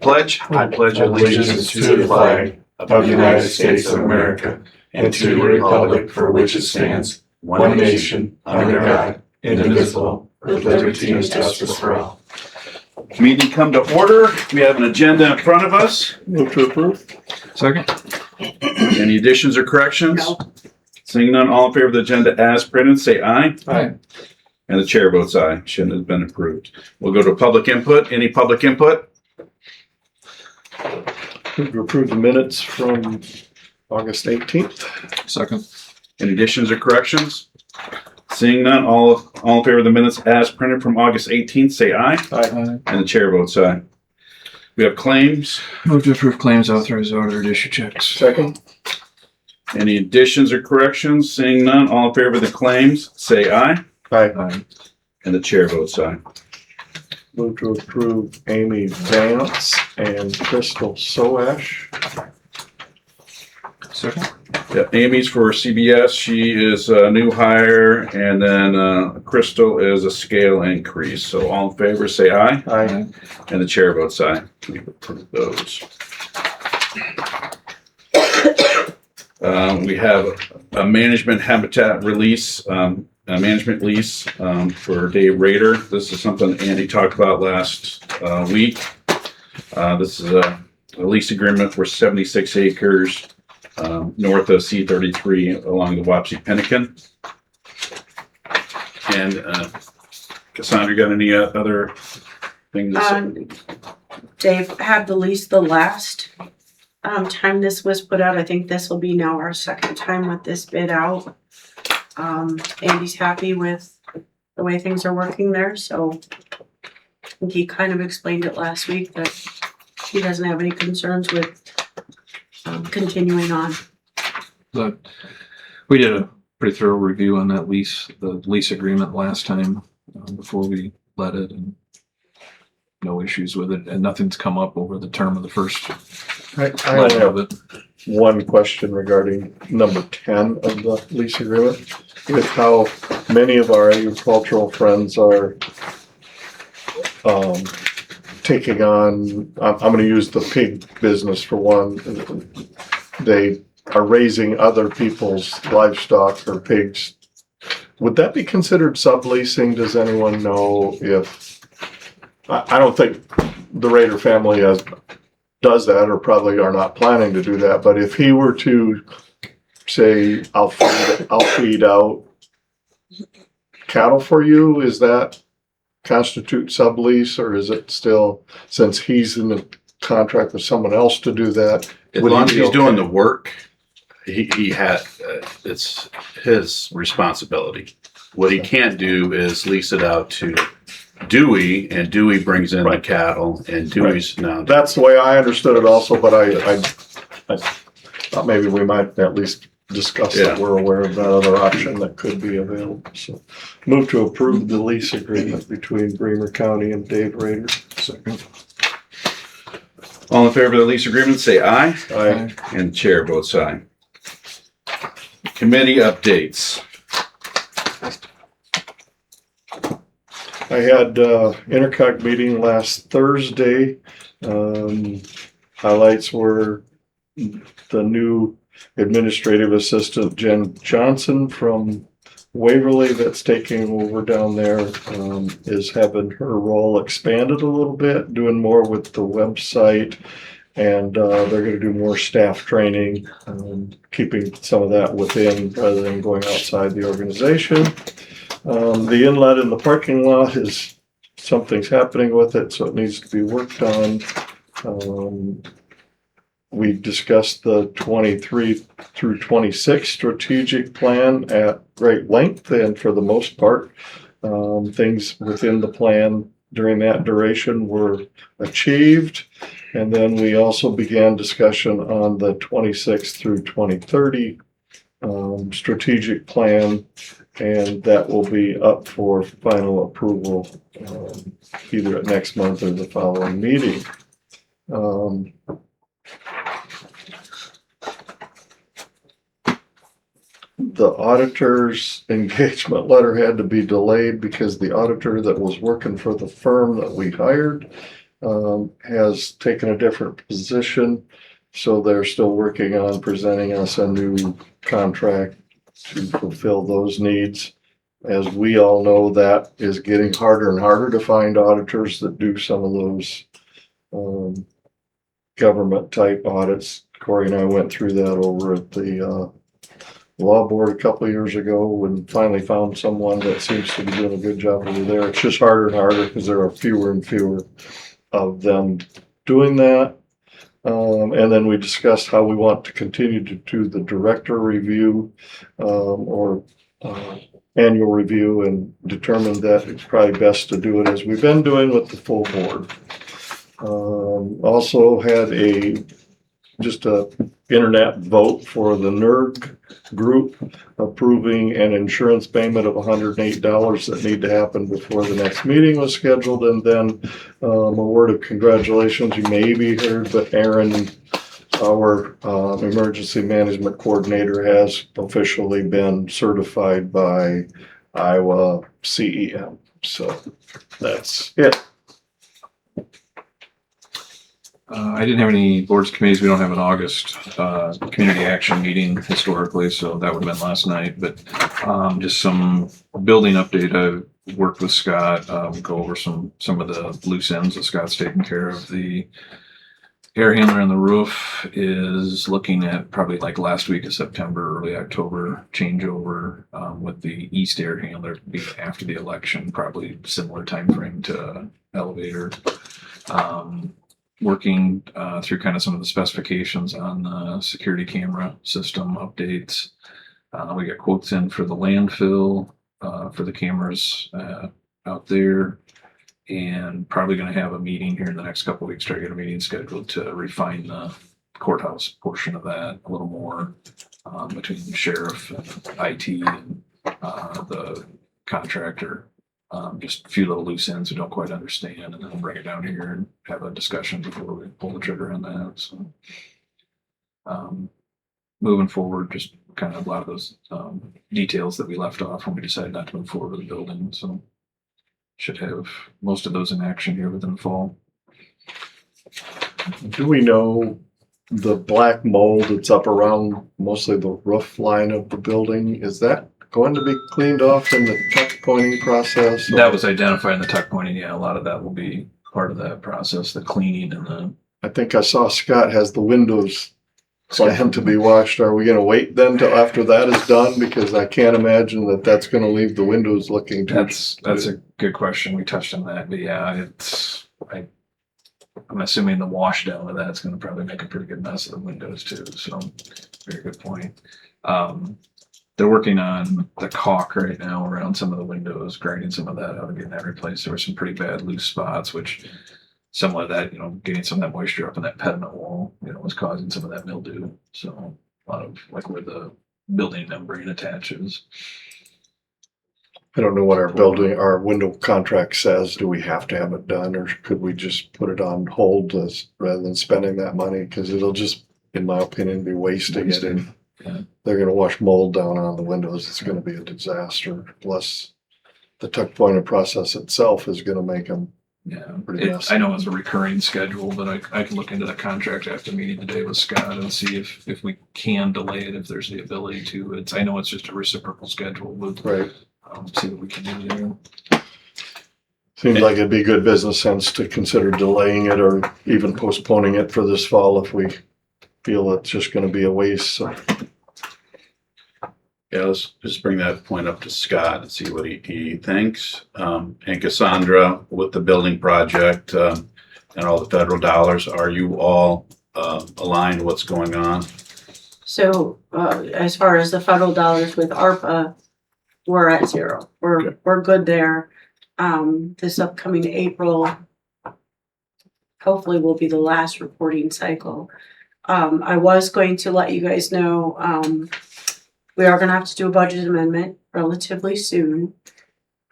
Pledge. I pledge allegiance to the flag of the United States of America and to the republic for which it stands, one nation, under God, indivisible, with liberty and justice for all. Meeting come to order. We have an agenda in front of us. Move to approve. Second. Any additions or corrections? No. Seeing none, all in favor of the agenda as printed, say aye. Aye. And the chair votes aye. Shouldn't have been approved. We'll go to public input. Any public input? Move to approve the minutes from August 18th. Second. Any additions or corrections? Seeing none, all in favor of the minutes as printed from August 18th, say aye. Aye. And the chair votes aye. We have claims. Move to approve claims, authorize order, issue checks. Second. Any additions or corrections? Seeing none, all in favor of the claims, say aye. Aye. Aye. And the chair votes aye. Move to approve Amy Vance and Crystal Soash. Second. Yeah, Amy's for CBS. She is a new hire, and then Crystal is a scale increase. So all in favor, say aye. Aye. And the chair votes aye. We've approved those. We have a management habitat release, a management lease for Dave Rader. This is something Andy talked about last week. This is a lease agreement for 76 acres north of C33 along the Wapsie-Pennakin. And Cassandra, got any other things to say? Dave had the lease the last time this was put out. I think this will be now our second time with this bid out. Andy's happy with the way things are working there, so I think he kind of explained it last week that he doesn't have any concerns with continuing on. But we did a pretty thorough review on that lease, the lease agreement last time before we let it, and no issues with it, and nothing's come up over the term of the first I leg only of have it. one question regarding number 10 of the lease agreement, with how many of our agricultural friends are taking on, I'm going to use the pig business for one. They are raising other people's livestock or pigs. Would that be considered subleasing? Does anyone know if, I don't think the Rader family does that, or probably are not planning to do that, but if he were to say, I'll feed out cattle for you, is that constitute sublease, or is it still, since he's in a contract with someone else to do that? As would he long as be he's okay? doing the work, he had, it's his responsibility. What he can't do is lease it out to Dewey, and Dewey brings in the cattle, and Dewey's now. That's the way I understood it also, but I thought maybe we might at least discuss that we're aware of that other option that could be available. So move to approve the lease agreement between Bremer County and Dave Rader. Second. All in favor of the lease agreement, say aye. Aye. And the chair votes aye. Committee updates. I had intercog meeting last Thursday. Highlights were the new administrative assistant Jen Johnson from Waverly that's taking over down there, is having her role expanded a little bit, doing more with the website, and they're going to do more staff training, keeping some of that within rather than going outside the organization. The inlet in the parking lot is, something's happening with it, so it needs to be worked on. We discussed the 23 through 26 strategic plan at great length, and for the most part, things within the plan during that duration were achieved. And then we also began discussion on the 26 through 2030 strategic plan, and that will be up for final approval either at next month or the following meeting. The auditor's engagement letter had to be delayed because the auditor that was working for the firm that we hired has taken a different position. So they're still working on presenting us a new contract to fulfill those needs. As we all know, that is getting harder and harder to find auditors that do some of those government type audits. Corey and I went through that over at the law board a couple of years ago and finally found someone that seems to be doing a good job over there. It's just harder and harder because there are fewer and fewer of them doing that. And then we discussed how we want to continue to do the director review or annual review, and determined that it's probably best to do it as we've been doing with the full board. Also had just a internet vote for the NERG group approving an insurance payment of $108 that need to happen before the next meeting was scheduled. And then a word of congratulations, you maybe heard, but Aaron, our emergency management coordinator, has officially been certified by Iowa CEM. So that's it. I didn't have any boards, committees. We don't have an August community action meeting historically, so that would have been last night. But just some building update. I worked with Scott, go over some of the loose ends that Scott's taking care of. The air handler on the roof is looking at probably like last week of September, early October changeover, with the east air handler being after the election, probably similar time frame to elevator. Working through kind of some of the specifications on the security camera system updates. We got quotes in for the landfill for the cameras out there, and probably going to have a meeting here in the next couple of weeks. Try to get a meeting scheduled to refine the courthouse portion of that a little more between the sheriff and IT and the contractor. Just a few little loose ends we don't quite understand, and then we'll bring it down here and have a discussion before we pull the trigger on that. So, moving forward, just kind of a lot of those details that we left off when we decided not to move forward with the building. So, should have most of those in action here within the fall. Do we know the black mold that's up around mostly the roof line of the building? Is that going to be cleaned off in the tuck pointing process? That was identified in the tuck pointing. Yeah, a lot of that will be part of that process, the cleaning and the. I think I saw Scott has the windows planned to be washed. Are we going to wait then till after that is done? Because I can't imagine that that's going to leave the windows looking too. That's a good question. We touched on that, but yeah, I'm assuming the wash down of that's going to probably make a pretty good mess of the windows too. So, very good point. They're working on the caulk right now around some of the windows, grinding some of that out and getting that replaced. There were some pretty bad loose spots, which some of that, getting some of that moisture up in that pediment wall, was causing some of that mildew. So a lot of like where the building membrane attaches. I don't know what our window contract says. Do we have to have it done, or could we just put it on hold rather than spending that money? Because it'll just, in my opinion, be wasting it. And they're going to wash mold down on the windows. It's going to be a disaster. Plus, the tuck pointing process itself is going to make them pretty messy. I know it's a recurring schedule, but I can look into the contract after meeting today with Scott and see if we can delay it, if there's the ability to. I know it's just a reciprocal schedule, but right. See what we can do there. Seems like it'd be good business sense to consider delaying it or even postponing it for this fall if we feel it's just going to be a waste. So. Yeah, let's just bring that point up to Scott and see what he thinks. And Cassandra, with the building project and all the federal dollars, are you all aligned what's going on? So as far as the federal dollars with ARPA, we're at zero. We're good there. This upcoming April hopefully will be the last reporting cycle. I was going to let you guys know we are going to have to do a budget amendment relatively soon.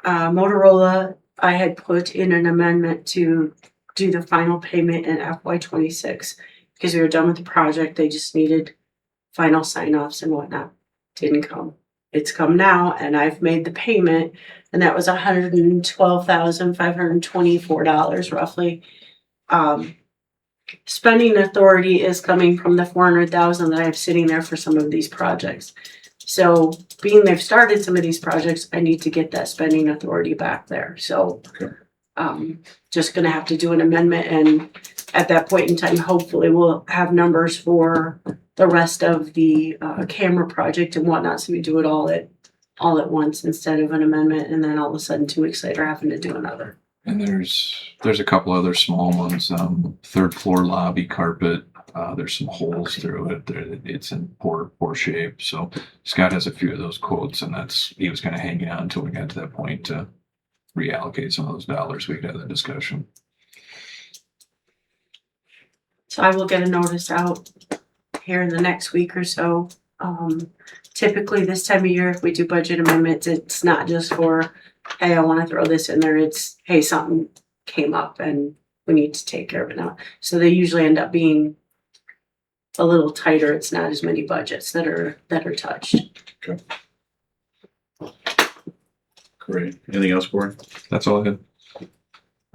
Motorola, I had put in an amendment to do the final payment in FY26 because we were done with the project. They just needed final sign-offs and whatnot. Didn't come. It's come now, and I've made the payment, and that was $112,524 roughly. Spending authority is coming from the 400,000 that I have sitting there for some of these projects. So being they've started some of these projects, I need to get that spending authority back there. So Okay. just gonna have to do an amendment, and at that point in time, hopefully we'll have numbers for the rest of the camera project and whatnot, so we do it all at once instead of an amendment and then all of a sudden 2 weeks later having to do another. And there's a couple other small ones, third floor lobby carpet. There's some holes through it. It's in poor shape. So Scott has a few of those quotes, and he was kind of hanging on until we got to that point to reallocate some of those dollars. We could have that discussion. So I will get a notice out here in the next week or so. Typically this time of year, if we do budget amendments, it's not just for, hey, I want to throw this in there. It's, hey, something came up and we need to take care of it now. So they usually end up being a little tighter. It's not as many budgets that are touched. Great. Anything else, Corey? That's all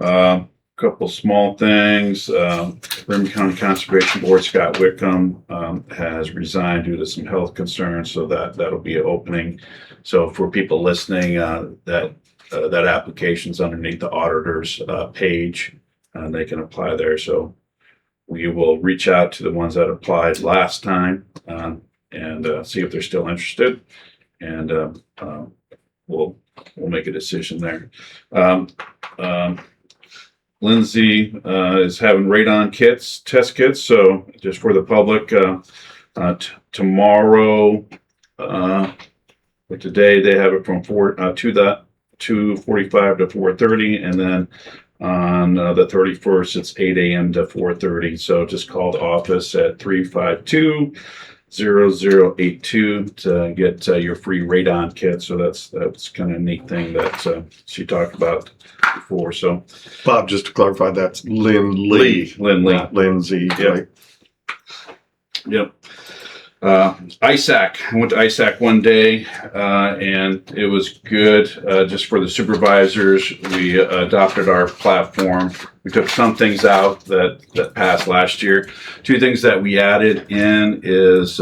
I had. Couple small things. Bremer County Conservation Board, Scott Whitcomb, has resigned due to some health concerns, so that'll be an opening. So for people listening, that application's underneath the auditor's page, and they can apply there. So we will reach out to the ones that applied last time and see if they're still interested, and we'll make a decision there. Lindsay is having radon test kits. So just for the public, tomorrow, but today they have it from 2:45 to 4:30, and then on the 31st it's 8 a.m. to 4:30. So just call the office at 352-0082 to get your free radon kit. So that's kind of a neat thing that she talked about before. So Bob, just to clarify, that's Lynn Lee. Not Lindsay, Yep. right? Yep. ISAC. I went to ISAC one day, and it was good. Just for the supervisors, we adopted our platform. We took some things out that passed last year. 2 things that we added in is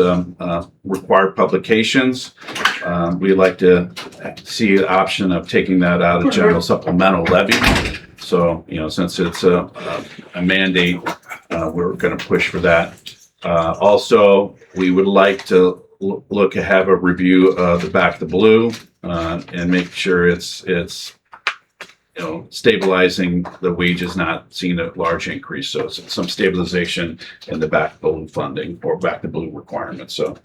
required publications. We like to see the option of taking that out of general supplemental levy. So, since it's a mandate, we're going to push for that. Also, we would like to have a review of the back of the blue and make sure it's stabilizing the wages, not seeing a large increase. So it's some stabilization in the back blue funding or back the blue requirements. So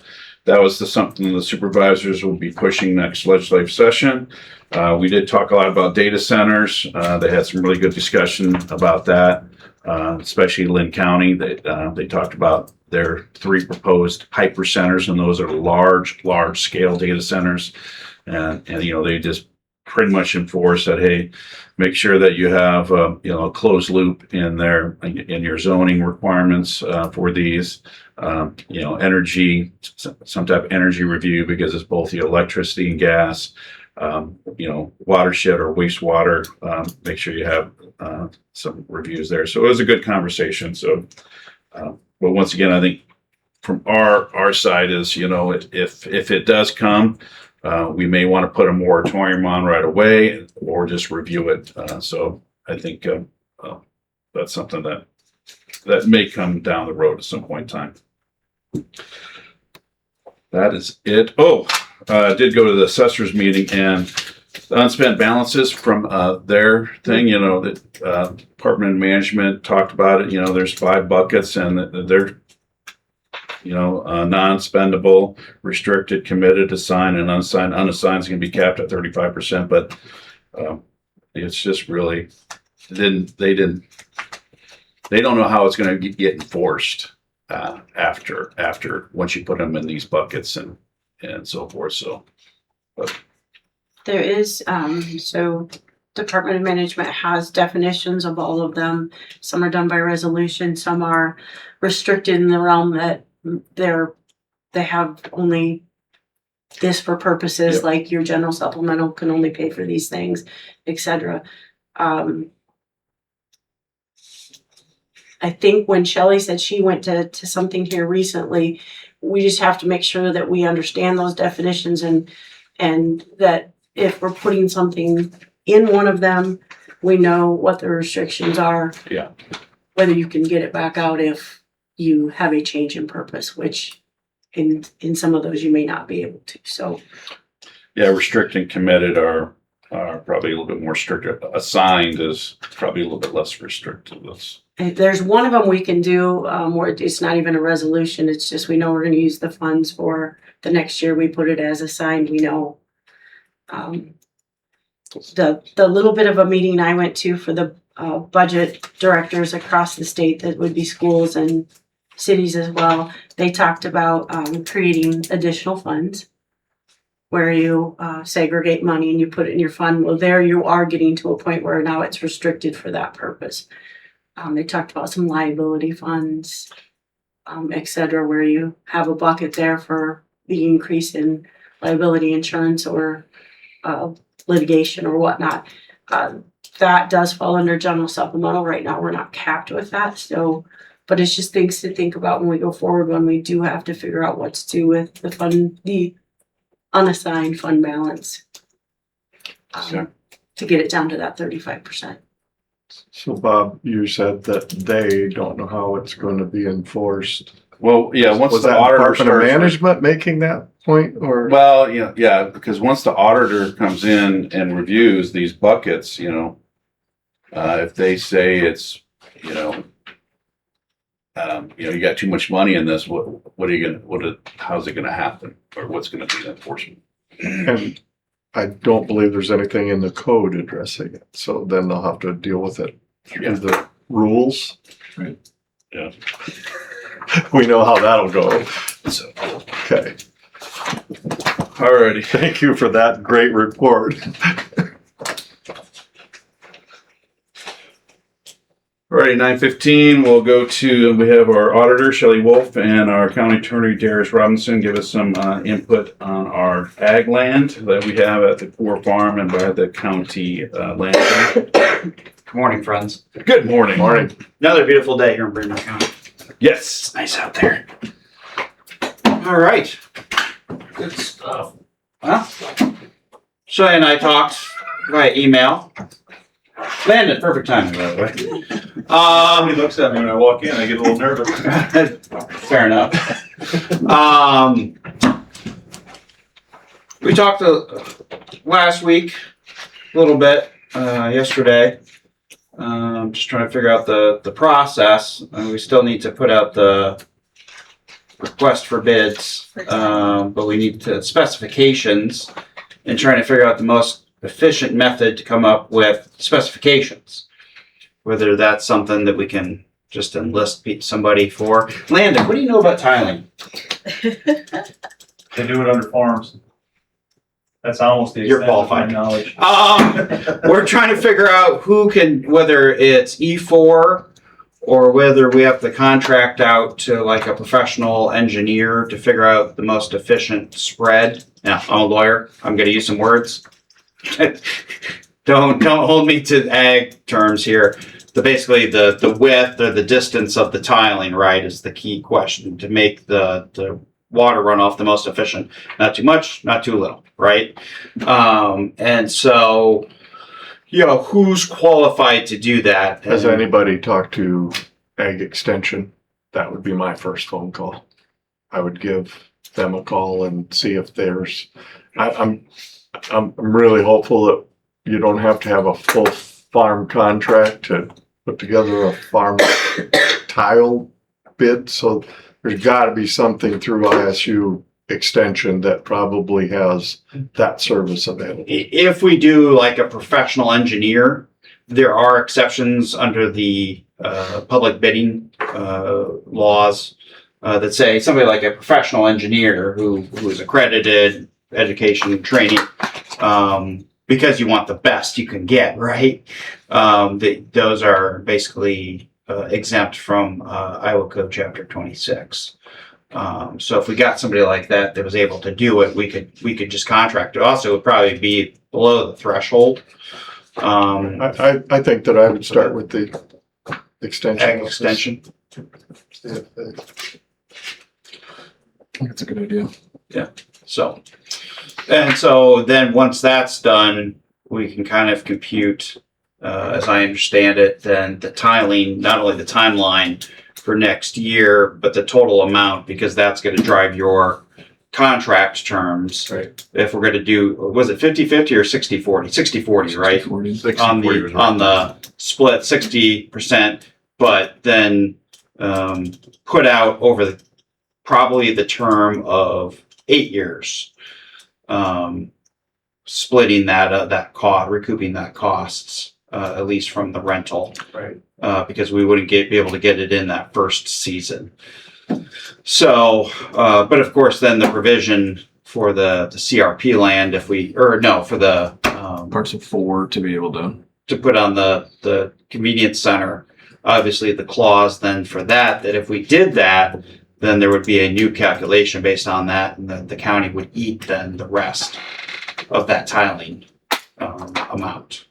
that was something the supervisors will be pushing next legislative session. We did talk a lot about data centers. They had some really good discussion about that, especially Lynn County. They talked about their 3 proposed hyper centers, and those are large scale data centers. And they just pretty much enforce that, hey, make sure that you have a closed loop in your zoning requirements for these. Energy, some type of energy review, because it's both the electricity and gas. Watershed or wastewater. Make sure you have some reviews there. So it was a good conversation. So, but once again, I think from our side is, if it does come, we may want to put a moratorium on right away or just review it. So I think that's something that may come down the road at some point in time. That is it. I did go to the assessors meeting, and the unspent balances from their thing, the Department of Management talked about it. There's 5 buckets, and they're non-spendable, restricted, committed, assigned, and unsigned. Unassigned is going to be capped at 35%, but it's just really they don't know how it's going to get enforced after once you put them in these buckets and so forth. So, but There is, so Department of Management has definitions of all of them. Some are done by resolution, some are restricted in the realm that they have only this for purposes, Yep. like your general supplemental can only pay for these things, etc. I think when Shelley said she went to something here recently, we just have to make sure that we understand those definitions and that if we're putting something in one of them, we know what the restrictions are. Yeah. Whether you can get it back out if you have a change in purpose, which in some of those you may not be able to. So Yeah, restricted and committed are probably a little bit more strict. Assigned is probably a little bit less restrictive. there's one of them we can do where it's not even a resolution. It's just we know we're going to use the funds for the next year. We put it as assigned. We know. The little bit of a meeting I went to for the budget directors across the state, that would be schools and cities as well, they talked about creating additional funds where you segregate money and you put it in your fund. Well, there you are getting to a point where now it's restricted for that purpose. They talked about some liability funds, et cetera, where you have a bucket there for the increase in liability insurance or litigation or whatnot. That does fall under general supplemental. Right now, we're not capped with that. So, but it's just things to think about when we go forward, when we do have to figure out what to do with the fund, the unassigned fund balance, Sure. to get it down to that 35%. So Bob, you said that they don't know how it's going to be enforced. Well, yeah, once Was the that auditor Department of starts. Management making that point, or? Well, yeah, because once the auditor comes in and reviews these buckets, if they say it's, you got too much money in this, what are you gonna, how's it gonna happen? Or what's gonna be the enforcement? And I don't believe there's anything in the code addressing it, so then they'll have to deal with it Yeah. through the rules. Right. Yeah. We know how that'll go. So, Okay, alrighty. thank you for that great report. Alrighty, 9:15, we'll go to, we have our auditor, Shelley Wolf, and our county attorney, Darius Robinson, give us some input on our ag land that we have at the core farm and by the county land. Good morning, friends. Good morning. Morning. Another beautiful day here in Bremer County. Yes, nice out there. All right. Good stuff. Well, Shay and I talked via email. Landon, perfect timing, by the way. He looks at me when I walk in, I get a little nervous. Fair enough. We talked last week a little bit, yesterday. Just trying to figure out the process. We still need to put out the request for bids, but we need to specifications and trying to figure out the most efficient method to come up with specifications. Whether that's something that we can just enlist somebody for. Landon, what do you know about tiling? They do it under farms. That's almost the You're extent of my qualified. knowledge. We're trying to figure out who can, whether it's E4 or whether we have to contract out to like a professional engineer to figure out the most efficient spread. Now, I'm a lawyer. I'm going to use some words. Don't hold me to ag terms here. Basically the width or the distance of the tiling, right, is the key question to make the water runoff the most efficient. Not too much, not too little, right? And so, who's qualified to do that? Has anybody talked to Ag Extension? That would be my first phone call. I would give them a call and see if there's, I'm really hopeful that you don't have to have a full farm contract to put together a farm tile bid. So there's got to be something through ISU Extension that probably has that service available. If we do like a professional engineer, there are exceptions under the public bidding laws that say somebody like a professional engineer who is accredited, education, training, because you want the best you can get, right? Those are basically exempt from Iowa Code Chapter 26. So if we got somebody like that was able to do it, we could just contract it. Also, it would probably be below the threshold. I think that I would start with the extension. ag extension. That's a good idea. So, and so then once that's done, we can kind of compute, as I understand it, then the tiling, not only the timeline for next year, but the total amount, because that's going to drive your contract terms. Right. If we're going to do, was it 50-50 or 60-40? 60-40, right? 40. On the split 60%, but then put out over probably the term of 8 years, splitting that cost, recouping that costs, at least from the rental, Right. because we wouldn't be able to get it in that first season. So, but of course, then the provision for the CRP land, for the Parcel 4 to be able to. put on the convenience center, obviously the clause then for that if we did that, then there would be a new calculation based on that, and the county would eat then the rest of that tiling amount,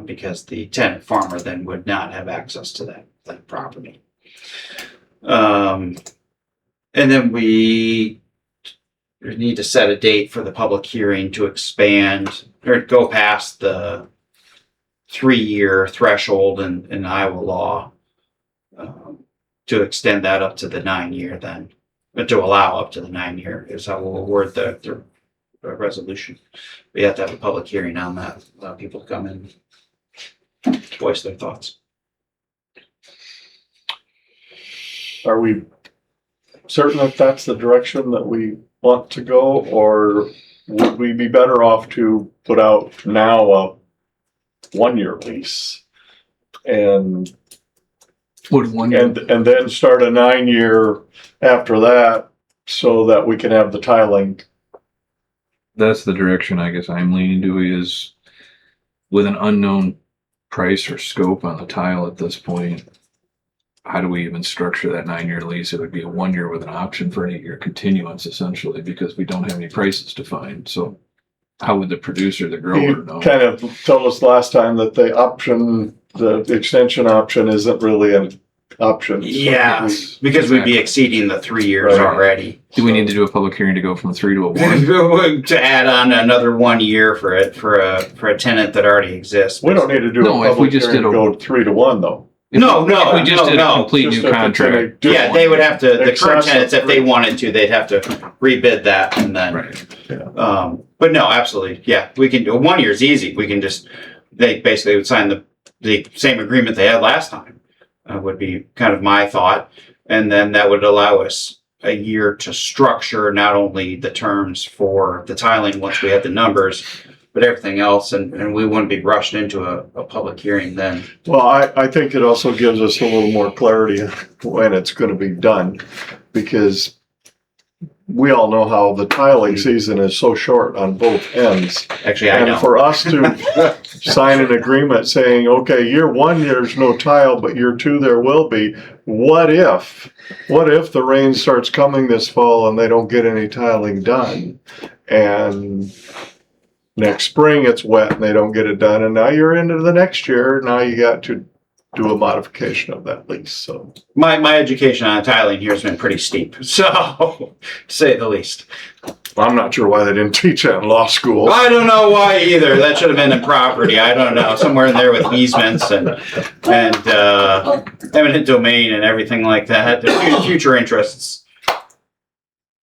because the tenant farmer then would not have access to that property. And then we need to set a date for the public hearing to expand or go past the 3-year threshold in Iowa law, to extend that up to the 9-year then, but to allow up to the 9-year is how we'll word the resolution. We have to have a public hearing on that, allow people to come in, voice their thoughts. Are we certain that that's the direction that we want to go, or would we be better off to put out now a 1-year lease and Would 1 year. and then start a 9-year after that, so that we can have the tiling? That's the direction I guess I'm leaning to, is with an unknown price or scope on the tile at this point. How do we even structure that 9-year lease? It would be a 1 year with an option for an 8-year continuance, essentially, because we don't have any prices defined. So how would the producer, the grower, You know? kind of told us last time that the extension option isn't really an option. So Yeah, we- because we'd be exceeding the 3 years Right. already. Do we need to do a public hearing to go from 3 to a 1? To add on another 1 year for a tenant that already exists. We don't need to do No, a if we public just hearing to did a- go 3 to 1 though. No, If we just did a no. complete Just new if it's in a contract. different- Yeah, they would have to, the current Excessive tenants, if they rate. wanted to, they'd have to rebid that and then. Right. But no, absolutely, yeah, we can do, 1 year is easy, we can just, they basically would sign the same agreement they had last time, would be kind of my thought. And then that would allow us a year to structure not only the terms for the tiling once we had the numbers, but everything else, and we wouldn't be rushed into a public hearing then. Well, I think it also gives us a little more clarity on when it's gonna be done, because we all know how the tiling season is so short on both ends. Actually, I And know. for us to sign an agreement saying, okay, year 1, there's no tile, but year 2, there will be. What if the rain starts coming this fall and they don't get any tiling done? And next spring it's wet and they don't get it done, and now you're into the next year. Now you got to do a modification of that lease. So My education on tiling here has been pretty steep, so to say the least. I'm not sure why they didn't teach that in law school. I don't know why either. That should have been in property. I don't know, somewhere in there with easements and eminent domain and everything like that. The future interests.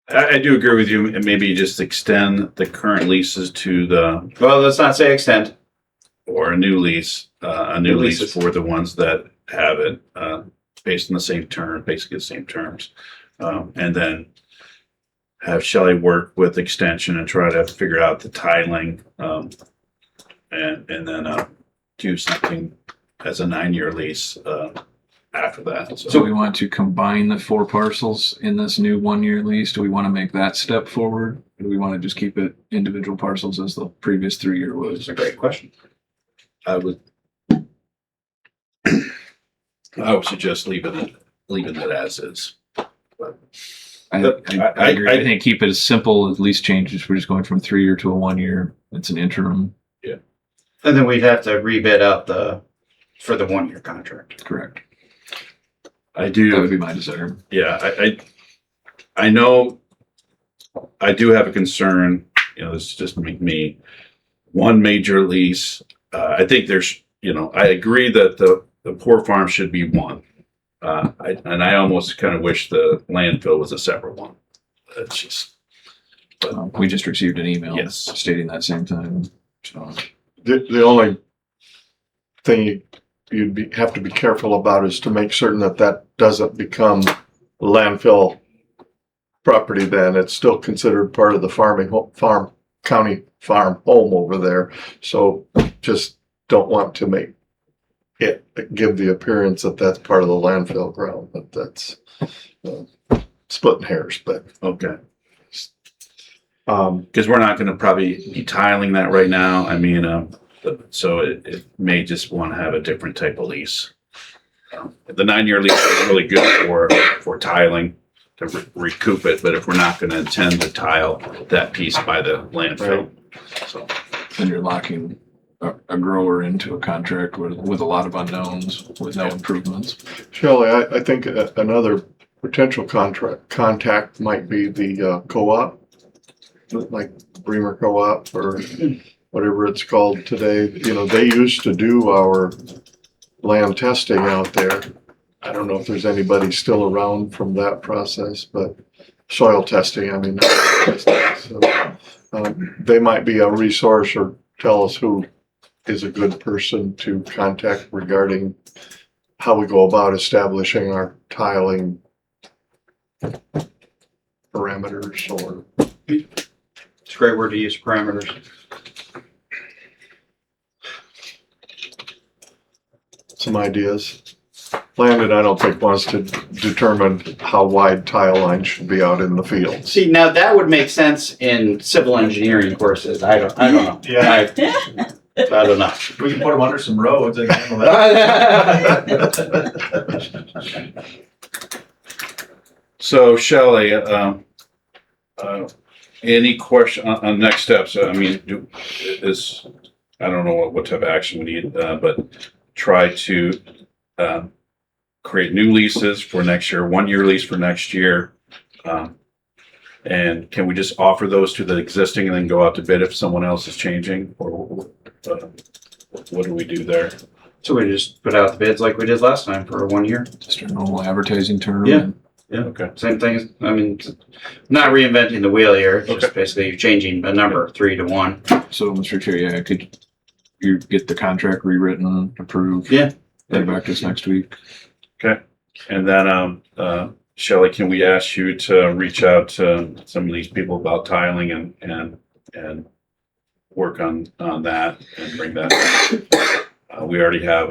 I do agree with you, and maybe just extend the current leases to Well, let's not say extend. or a new lease New leases. for the ones that have it, based on the same term, basically the same terms. And then have Shelley work with extension and try to figure out the tiling, and then do something as a 9-year lease after that. So do we want to combine the 4 parcels in this new 1 year lease? Do we want to make that step forward? Or do we want to just keep it individual parcels as the previous 3-year was? It's a great question. I would suggest leaving it as is. I agree. I think keep it as simple as lease changes. We're just going from 3-year to a 1 year. It's an interim. And then we'd have to rebid out for the 1 year contract. Correct. I That do. would be my desire. Yeah, I know I do have a concern, this is just me. One major lease, I think there's, I agree that the poor farm should be one. I almost kind of wish the landfill was a separate one. It's just, We just received an email Yes. stating that same thing. So The only thing you'd have to be careful about is to make certain that doesn't become landfill property. Then it's still considered part of the county farm home over there. So just don't want to make it give the appearance that that's part of the landfill ground, but that's splitting hairs. But okay. Because we're not going to probably be tiling that right now. I mean, so it may just want to have a different type of lease. The 9-year lease is really good for tiling to recoup it, but if we're not going to intend to tile that piece by the landfill, so then you're locking a grower into a contract with a lot of unknowns, with no improvements. Shelley, I think another potential contact might be the co-op, like Bremer Co-op or whatever it's called today. They used to do our land testing out there. I don't know if there's anybody still around from that process, but soil testing, I mean. So, they might be a resource or tell us who is a good person to contact regarding how we go about establishing our tiling parameters or. It's a great word to use, parameters. Some ideas. Landon, I don't think wants to determine how wide tile lines should be out in the field. See, now that would make sense in civil engineering courses. I don't know. Yeah. I don't know. We can put them under some roads and handle that. So Shelley, any question on next steps? I mean, I don't know what type of action we need, but try to create new leases for next year, 1-year lease for next year. And can we just offer those to the existing and then go out to bid if someone else is changing? Or what do we do there? So we just put out the bids like we did last time for 1 year. Just a normal advertising term. Yeah. Yeah. Okay. Same thing. I mean, not reinventing the wheel here. It's just basically changing a number 3 to 1. So, Mr. Chair, yeah, could you get the contract rewritten, approved? Yeah. Get it back to us next week. Okay. And then, Shelley, can we ask you to reach out to some of these people about tiling and work on that and bring that? We already have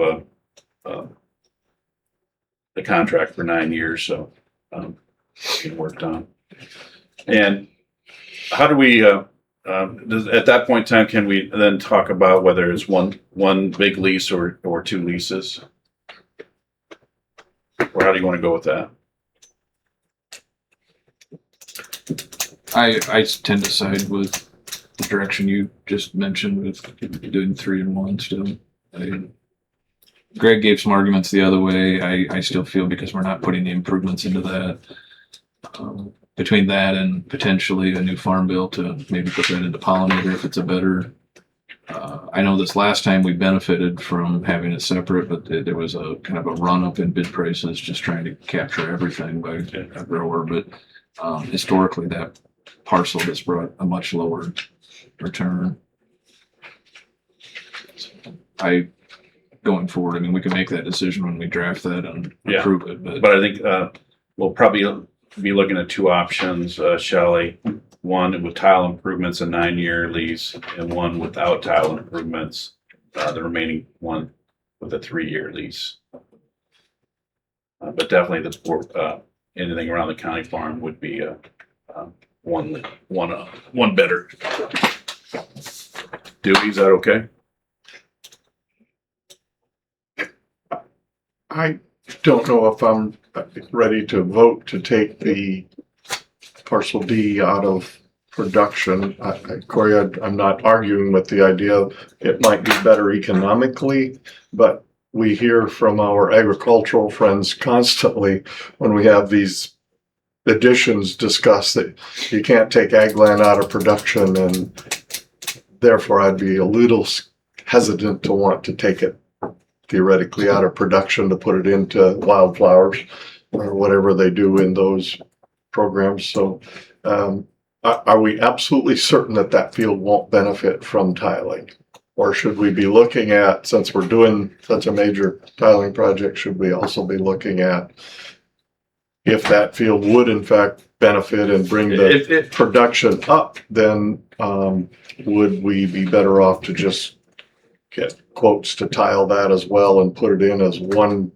the contract for 9 years, so it worked on. And how do we? At that point in time, can we then talk about whether it's one big lease or 2 leases? Or how do you want to go with that? I tend to side with the direction you just mentioned with doing 3 and 1 still. Greg gave some arguments the other way. I still feel because we're not putting the improvements into that. Between that and potentially a new farm bill to maybe put that into pollinator if it's a better. I know this last time we benefited from having it separate, but there was a kind of a run up in bid prices, just trying to capture everything by a grower. But historically, that parcel has brought a much lower return. Going forward, I mean, we can make that decision when we draft that and approve it. But I think we'll probably be looking at 2 options, Shelley. One with tile improvements, a 9-year lease, and one without tile improvements, the remaining one with a 3-year lease. But definitely anything around the county farm would be one better. Dewey, is that okay? I don't know if I'm ready to vote to take the parcel D out of production. Corey, I'm not arguing with the idea of it might be better economically, but we hear from our agricultural friends constantly when we have these additions discussed that you can't take ag land out of production, and therefore I'd be a little hesitant to want to take it theoretically out of production to put it into wildflowers or whatever they do in those programs. So are we absolutely certain that that field won't benefit from tiling? Or should we be looking at, since we're doing such a major tiling project, should we also be looking at if that field would in fact benefit and bring the production up, then would we be better off to just get quotes to tile that as well and put it in as one?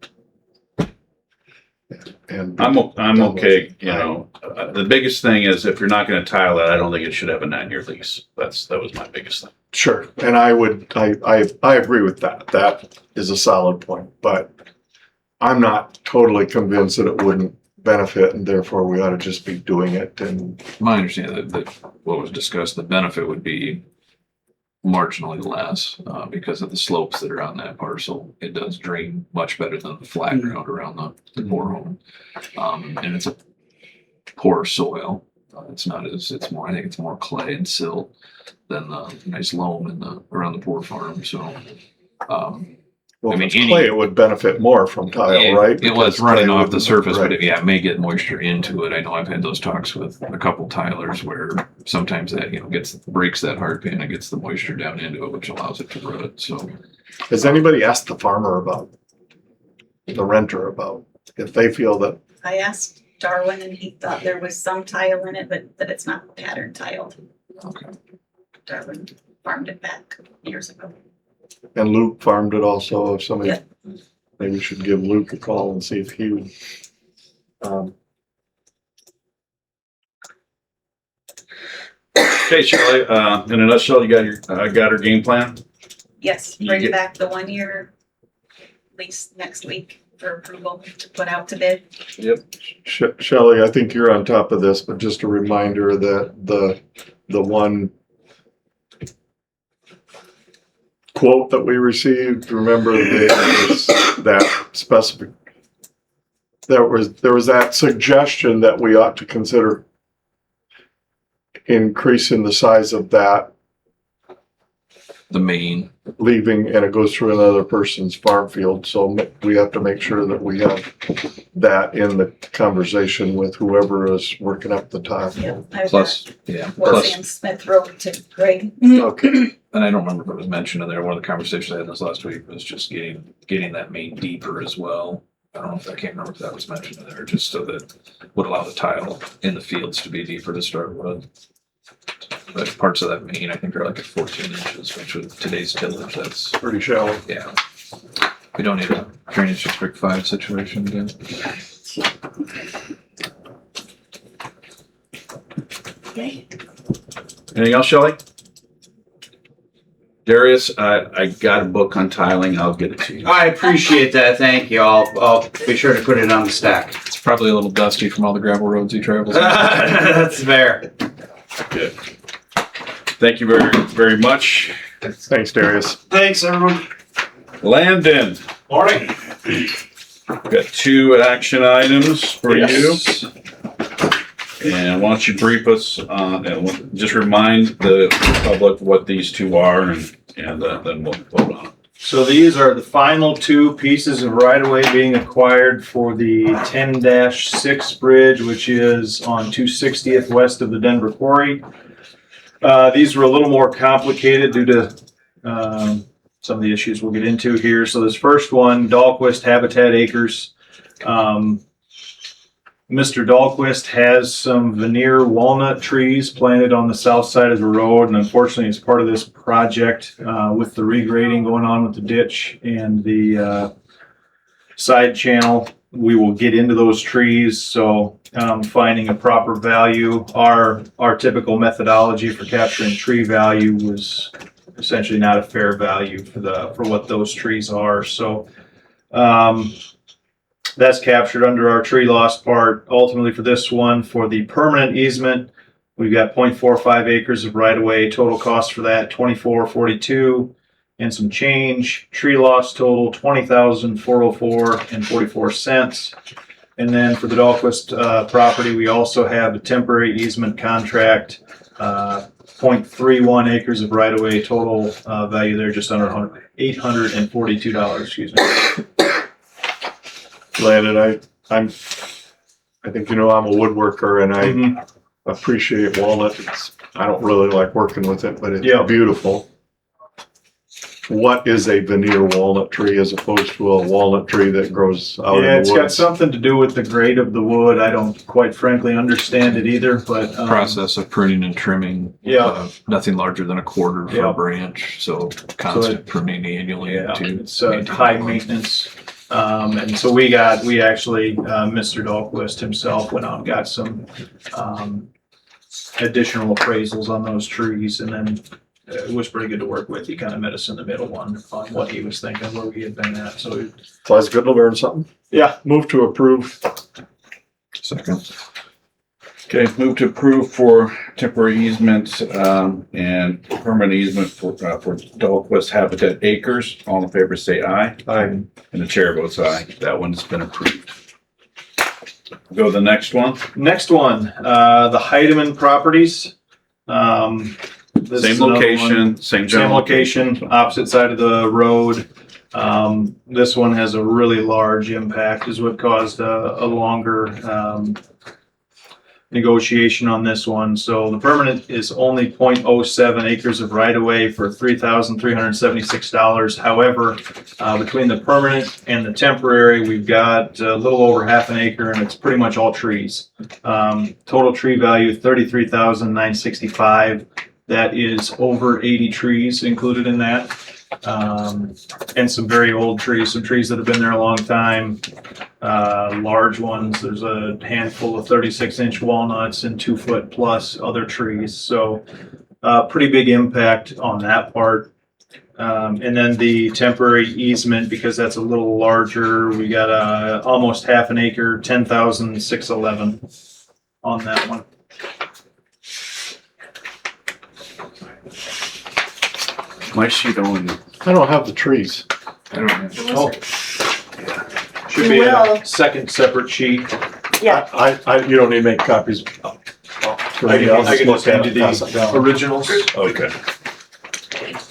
And I'm okay, you know, the biggest thing is if you're not gonna tile it, I don't think it should have a 9-year lease. That was my biggest thing. sure, and I agree with that. That is a solid point, but I'm not totally convinced that it wouldn't benefit, and therefore we ought to just be doing it. And My understanding that what was discussed, the benefit would be marginally less because of the slopes that are on that parcel. It does drain much better than the flat ground around the borehole. And it's a poor soil. It's not as, it's more, I think it's more clay and silt than the nice loam around the poor farm. So, well, I mean, if it's clay, it would benefit more from tile, right? It was Because running clay off the wouldn't- surface, right. but it may get moisture into it. I know I've had those talks with a couple tilers where sometimes that, breaks that hard pan and gets the moisture down into it, which allows it to root. So Has anybody asked the farmer about, the renter about, if they feel that, I asked Darwin and he thought there was some tile in it, but that it's not pattern tiled. okay. Darwin farmed it back years ago. and Luke farmed it also, if somebody, Yeah. maybe we should give Luke a call and see if he would. Okay, Shelley, in a nutshell, you got our game plan? Yes, You bring get- back the 1 year lease next week for approval to put out to bid. Shelley, I think you're on top of this, but just a reminder that the one quote that we received, remember that specific, there was that suggestion that we ought to consider increasing the size of that, The main, leaving, and it goes through another person's farm field. So we have to make sure that we have that in the conversation with whoever is working up the tile. Yeah, I've plus, got what plus, Sam Smith wrote to Greg. Okay, and I don't remember if it was mentioned in there. One of the conversations I had this last week was just getting that main deeper as well. I don't know if I can't remember if that was mentioned in there, just so that would allow the tile in the fields to be deeper to start with. But parts of that main, I think, are like at 14 inches, which with today's tillage, that's, pretty shallow. yeah. We don't need a drainage district 5 situation again. Okay. Anything else, Shelley? Darius, I got a book on tiling. I'll get it to you. I appreciate that. Thank you. I'll be sure to put it on the stack. It's probably a little dusty from all the gravel roads he travels. That's fair. Good. Thank you very, very much. Thanks, Darius. Thanks, everyone. Landon, Morning. got 2 action items for you. Yes. And why don't you brief us on, and just remind the public what these 2 are, and then we'll vote on it. So these are the final 2 pieces of right-of-way being acquired for the 10-6 bridge, which is on 260th west of the Denver Quarry. These were a little more complicated due to some of the issues we'll get into here. So this first one, Dahlquist Habitat Acres. Mr. Dahlquist has some veneer walnut trees planted on the south side of the road, and unfortunately, as part of this project, with the regrading going on with the ditch and the side channel, we will get into those trees. So finding a proper value, our typical methodology for capturing tree value was essentially not a fair value for what those trees are. So that's captured under our tree loss part. Ultimately for this one, for the permanent easement, we've got 0.45 acres of right of way. Total cost for that, $24.42. and some change. Tree loss total $20,404.44. And then for the Dahlquist property, we also have a temporary easement contract, 0.31 acres of right-of-way, total value there just under $842, excuse me. Landon, I think, you know, I'm a woodworker and I appreciate walnut. I don't really like working with it, but it's beautiful. What is a veneer walnut tree as opposed to a walnut tree that grows out in the woods? It's got something to do with the grade of the wood. I don't quite frankly understand it either, but Process of pruning and trimming. Nothing larger than a quarter for a branch, so constant pruning annually. It's high maintenance. And so we actually, Mr. Dahlquist himself went out and got some additional appraisals on those trees, and then it was pretty good to work with. He kind of met us in the middle on what he was thinking, where we had been at. So it's always good to learn something. Yeah. Move to approve. Second. Okay, move to approve for temporary easement, and permanent easement for Dahlquist Habitat Acres. All in favor say aye. Aye. And the chair votes aye. That one's been approved. Go to the next one. Next one, the Heidemann Properties. This Same is another location, one. same Same general location, opposite side of the road. This one has a really large impact, is what caused a longer negotiation on this one. So the permanent is only 0.07 acres of right of way for $3,376. However, between the permanent and the temporary, we've got a little over half an acre, and it's pretty much all trees. Total tree value $33,965. That is over 80 trees included in that. And some very old trees, some trees that have been there a long time. Large ones, there's a handful of 36-inch walnuts and 2-foot plus other trees. So pretty big impact on that part. And then the temporary easement, because that's a little larger, we got almost half an acre, 10,611 on that one. My sheet only. I don't have the trees. I don't know. Oh, should be a second separate sheet. Yeah. You don't need to make copies. I can just hand you the originals. Okay.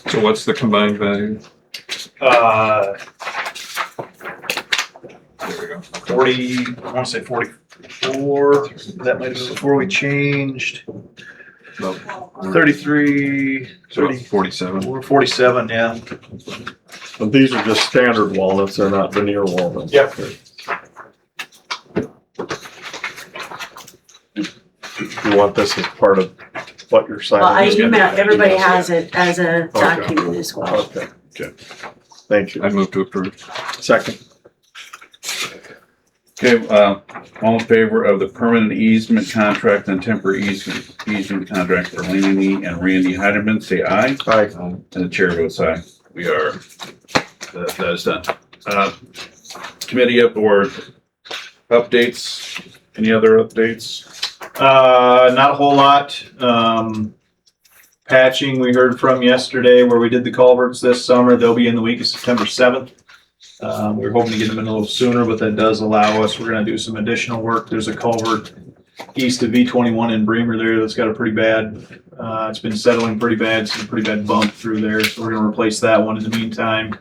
So what's the combined value? Uh, There we go. 40, I want to say 44. That might be before we changed. About 33, so about 47. 47, yeah. But these are just standard walnuts. They're not veneer walnuts. Yep. You want this as part of what you're signing? Well, I emailed, everybody has it as a document as well. Okay. Thank you. I move to approve. Second. Okay, all in favor of the permanent easement contract and temporary easement contract for Laney and Randy Heidemann, say aye. Aye. And the chair votes aye. We are, that is done. Committee up or updates? Any other updates? Not a whole lot. Patching, we heard from yesterday where we did the culverts this summer. They'll be in the week of September 7th. We're hoping to get them in a little sooner, but that does allow us. We're going to do some additional work. There's a culvert east of V21 in Bremer there that's got a pretty bad, it's been settling pretty bad. It's a pretty bad bump through there. So we're going to replace that one in the meantime.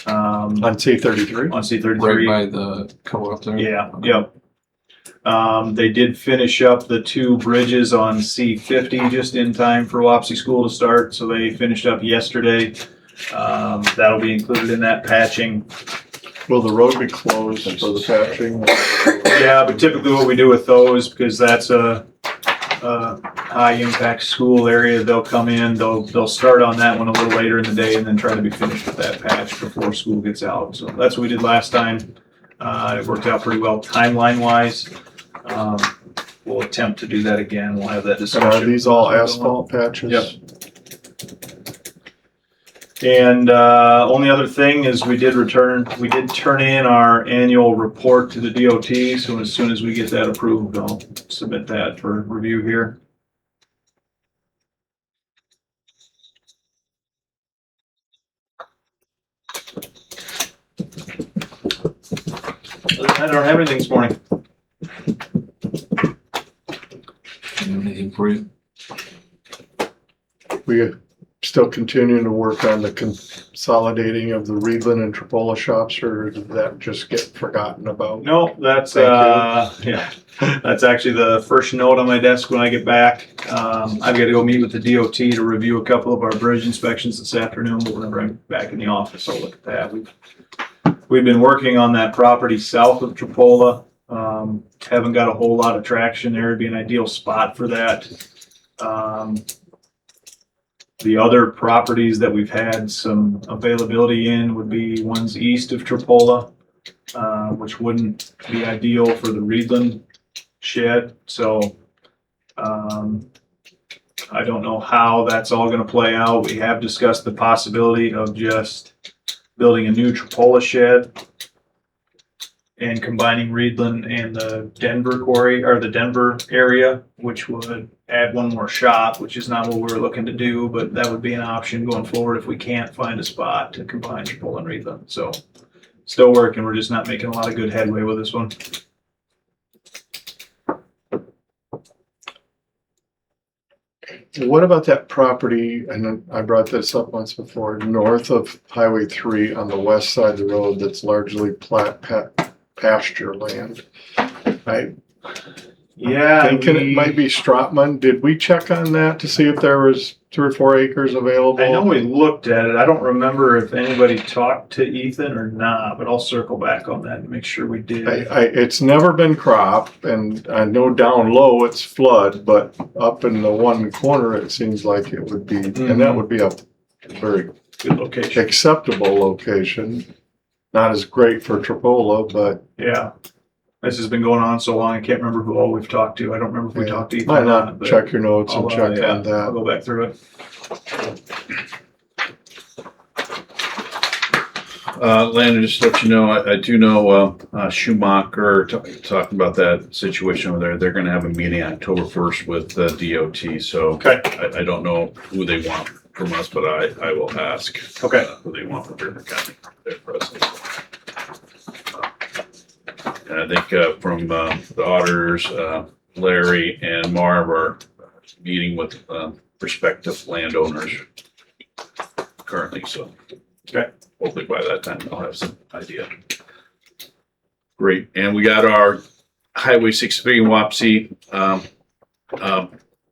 On C33? On C33. Right by the co-op there? Yeah, yep. They did finish up the 2 bridges on C50 just in time for Wapsie School to start. So they finished up yesterday. That'll be included in that patching. Will the road be closed for the patching? Yeah, but typically what we do with those, because that's a high impact school area, they'll come in, they'll start on that one a little later in the day and then try to be finished with that patch before school gets out. So that's what we did last time. It worked out pretty well timeline wise. We'll attempt to do that again. We'll have that And discussion. are these all asphalt patches? Yep. And only other thing is we did turn in our annual report to the DOT. So as soon as we get that approved, I'll submit that for review here. I don't have anything this morning. Anything for you? We still continuing to work on the consolidating of the Reedland and Tripola shops, or did that just get forgotten about? No, that's, Thank yeah, that's actually the first note on my desk when I get back. I've got to go meet with the DOT to review a couple of our bridge inspections this afternoon, but whenever I'm back in the office, I'll look at that. We've been working on that property south of Tripola. Haven't got a whole lot of traction there. It'd be an ideal spot for that. The other properties that we've had some availability in would be ones east of Tripola, which wouldn't be ideal for the Reedland shed. So I don't know how that's all going to play out. We have discussed the possibility of just building a new Tripola shed and combining Reedland and the Denver quarry or the Denver area, which would add one more shop, which is not what we were looking to do, but that would be an option going forward if we can't find a spot to combine Tripola and Reedland. So still working. We're just not making a lot of good headway with this one. What about that property, and I brought this up once before, north of Highway 3 on the west side of the road that's largely pasture land? Yeah, Thinking it might be Stratman. Did we check on that to see if there was 3 or 4 acres available? I know we looked at it. I don't remember if anybody talked to Ethan or not, but I'll circle back on that and make sure we did. It's never been crop, and I know down low it's flood, but up in the one corner it seems like it would be, and that would be a very Good location. acceptable location. Not as great for Tripola, but Yeah. This has been going on so long, I can't remember who all we've talked to. I don't remember if we yeah. talked to Ethan. Might or not but check your notes and check yeah, on I'll that. go back through it. Landon, just to let you know, I do know, Schumacher, talking about that situation over there. They're gonna have a meeting October 1st with the DOT, so. Okay. I don't know who they want from us, but I will ask. Okay. Who they want from Bremer County, their president. And I think, from, the auditors, Larry and Marv are meeting with, prospective landowners currently, so. Okay. Hopefully by that time I'll have some idea. Great, and we got our Highway 63 in Wapsie,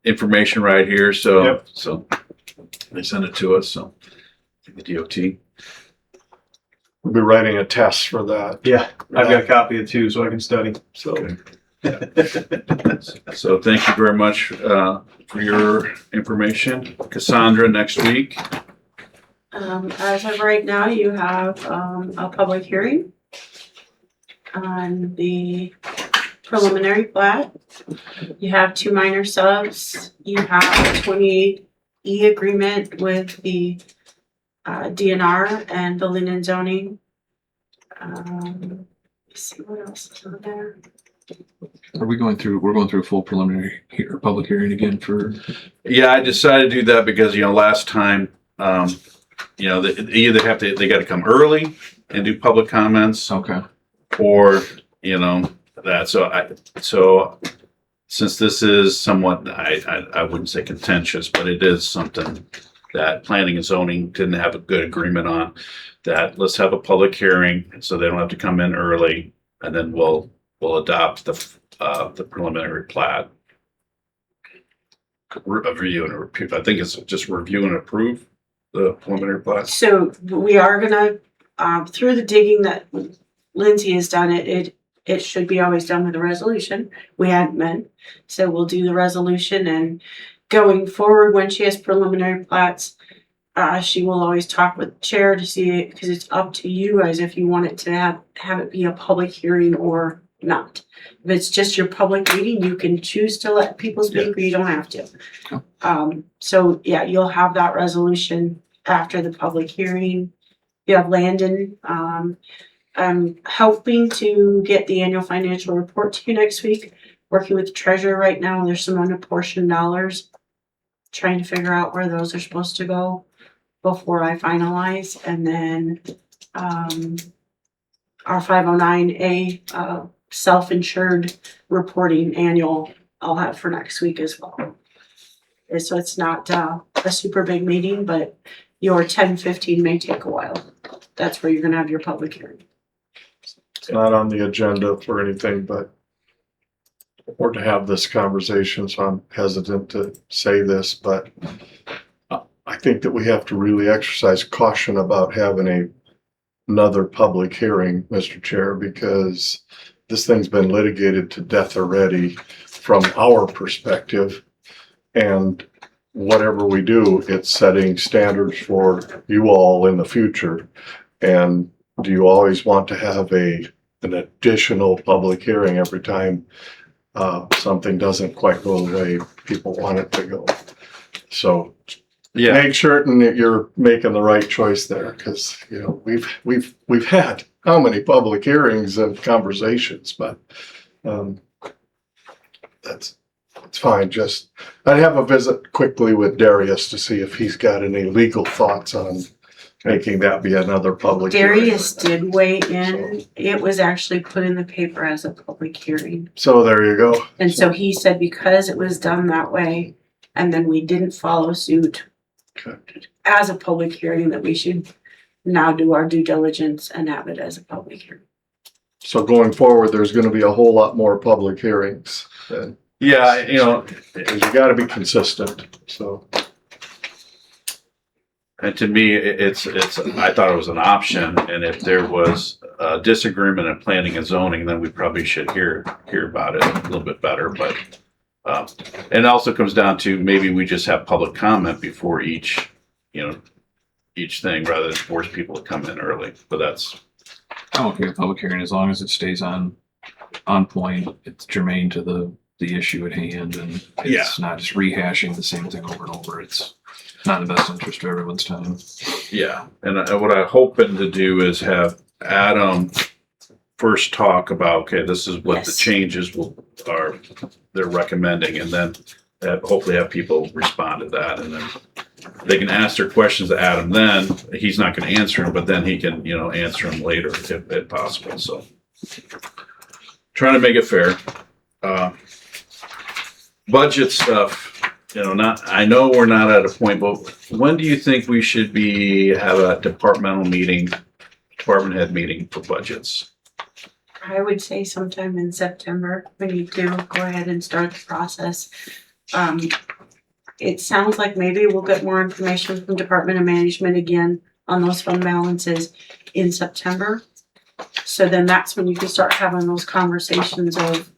information right here, so, Yep. so they sent it to us, so. The DOT. We'll be writing a test for that. Yeah, I've got a copy of it too, so I can study. So So thank you very much, for your information. Cassandra, next week. As of right now, you have, a public hearing on the preliminary plat. You have 2 minor subs. You have a 28E agreement with the, DNR and building and zoning. Let's see what else is on there. Are we going through, we're going through a full preliminary public hearing again for, Yeah, I decided to do that because, last time, they either they gotta come early and do public comments, okay, or, that, so since this is somewhat, I wouldn't say contentious, but it is something that planning and zoning didn't have a good agreement on, that let's have a public hearing so they don't have to come in early, and then we'll adopt the preliminary plat. Review and approve. I think it's just review and approve the preliminary plat. So we are gonna, through the digging that Lindsay has done, it should be always done with a resolution. We hadn't been, so we'll do the resolution, and going forward, when she has preliminary plats, she will always talk with the chair to see it, because it's up to you guys if you want it to have it be a public hearing or not. If it's just your public meeting, you can choose to let people speak, or you don't have to. So yeah, you'll have that resolution after the public hearing. You have Landon, I'm helping to get the annual financial report to you next week, working with the treasurer right now. There's some unapportioned dollars, trying to figure out where those are supposed to go before I finalize. And then, our 509A, self-insured reporting annual I'll have for next week as well. And so it's not, a super big meeting, but your 10-15 may take a while. That's where you're gonna have your public hearing. It's not on the agenda for anything, but or to have this conversation, so I'm hesitant to say this, but I think that we have to really exercise caution about having another public hearing, Mr. Chair, because this thing's been litigated to death already from our perspective. And whatever we do, it's setting standards for you all in the future. And do you always want to have an additional public hearing every time something doesn't quite go the way people want it to go? So Yeah. make certain that you're making the right choice there, because you know we've had how many public hearings and conversations, but it's fine. Just I'd have a visit quickly with Darius to see if he's got any legal thoughts on making that be another public hearing. Darius did weigh in. It was actually put in the paper as a public hearing. So there you go. And so he said because it was done that way, and then we didn't follow suit Okay. as a public hearing, that we should now do our due diligence and have it as a public hearing. So going forward, there's going to be a whole lot more public hearings. Then Yeah, you know, because you got to be consistent. So and to me, it's, I thought it was an option, and if there was a disagreement in planning and zoning, then we probably should hear about it a little bit better, but, and it also comes down to maybe we just have public comment before each thing, rather than force people to come in early, but that's, I'm okay with public hearing as long as it stays on point. It's germane to the issue at hand, and it's not just rehashing the same thing over and over. It's not in the best interest of everyone's time. yeah. And what I'm hoping to do is have Adam first talk about, okay, this is what the Yes. changes they're recommending, and then hopefully have people respond to that, and then they can ask their questions to Adam. Then he's not going to answer them, but then he can, answer them later if possible. So trying to make it fair. Budget stuff, I know we're not at a point, but when do you think we should have a department head meeting for budgets? I would say sometime in September, we need to go ahead and start the process. It sounds like maybe we'll get more information from Department of Management again on those fund balances in September. So then that's when you can start having those conversations of,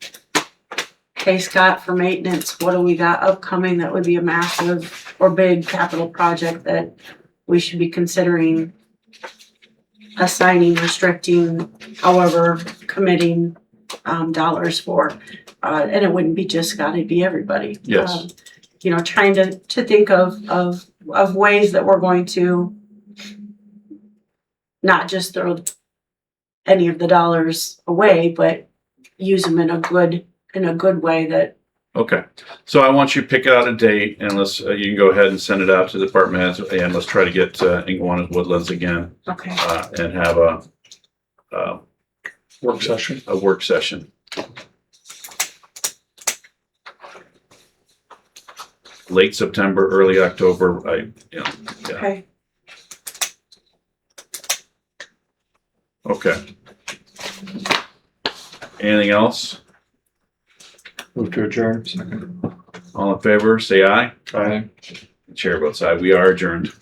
okay, Scott, for maintenance, what do we got upcoming that would be a massive or big capital project that we should be considering assigning, restricting, however, committing dollars for. And it wouldn't be just Scott, it'd be everybody. Yes. Trying to think of ways that we're going to not just throw any of the dollars away, but use them in a good way that. Okay, so I want you to pick out a date, and you can go ahead and send it out to the department heads, and let's try to get Ingowanas Woodlands again, Okay. and have a work session. a work session. Late September, early October. Yeah. Okay. Okay. Anything else? Move to adjourn. All in favor, say aye. Aye. Chair votes aye. We are adjourned.